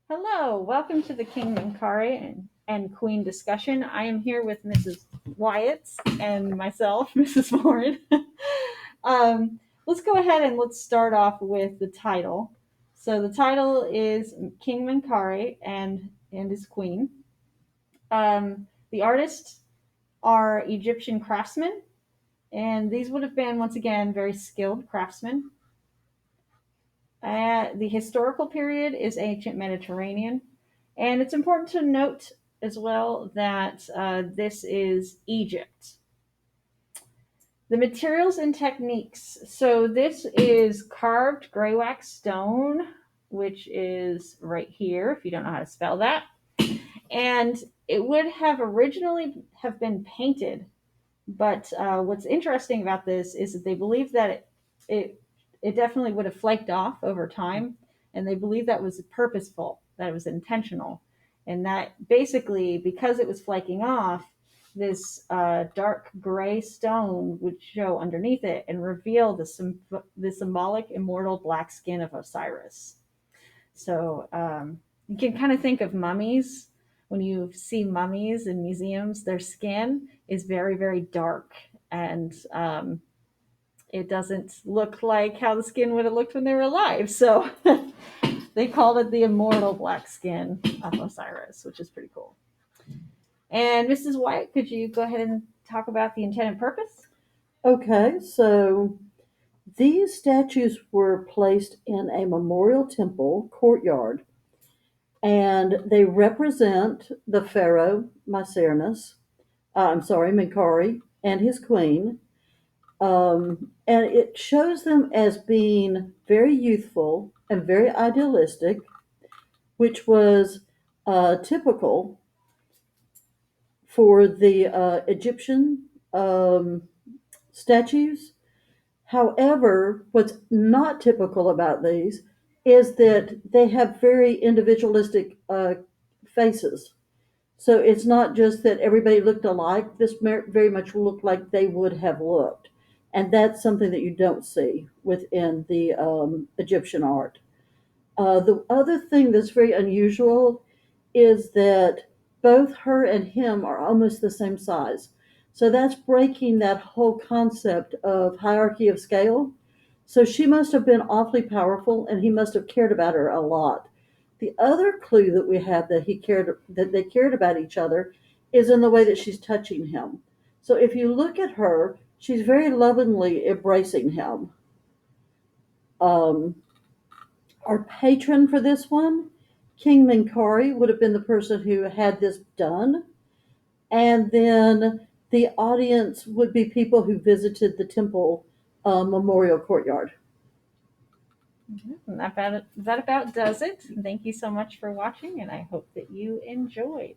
Hello, welcome to the King Menkaure and Queen discussion. I am here with Mrs. Wyatt and myself, Mrs. Warren. Let's go ahead and let's start off with the title. So the title is King Menkaure and his queen. The artists are Egyptian craftsmen, and these would have been once again very skilled craftsmen. The historical period is ancient Mediterranean. And it's important to note as well that this is Egypt. The materials and techniques. So this is carved gray wax stone, which is right here, if you don't know how to spell that. And it would have originally have been painted, but what's interesting about this is that they believe that it it definitely would have flaked off over time, and they believe that was purposeful, that it was intentional, and that basically because it was flaking off, this dark gray stone would show underneath it and reveal the symbolic immortal black skin of Osiris. So you can kind of think of mummies. When you see mummies in museums, their skin is very, very dark, and it doesn't look like how the skin would have looked when they were alive. So they called it the immortal black skin of Osiris, which is pretty cool. And Mrs. White, could you go ahead and talk about the intended purpose? Okay, so these statues were placed in a memorial temple courtyard, and they represent the pharaoh Menkaure, and his queen. And it shows them as being very youthful and very idealistic, which was typical for the Egyptian statues. However, what's not typical about these is that they have very individualistic faces. So it's not just that everybody looked alike. This very much looked like they would have looked. And that's something that you don't see within the Egyptian art. The other thing that's very unusual is that both her and him are almost the same size. So that's breaking that whole concept of hierarchy of scale. So she must have been awfully powerful, and he must have cared about her a lot. The other clue that we have that they cared about each other is in the way that she's touching him. So if you look at her, she's very lovingly embracing him. Um, our patron for this one, King Menkaure, would have been the person who had this done. And then the audience would be people who visited the temple memorial courtyard. And that about does it. Thank you so much for watching, and I hope that you enjoyed.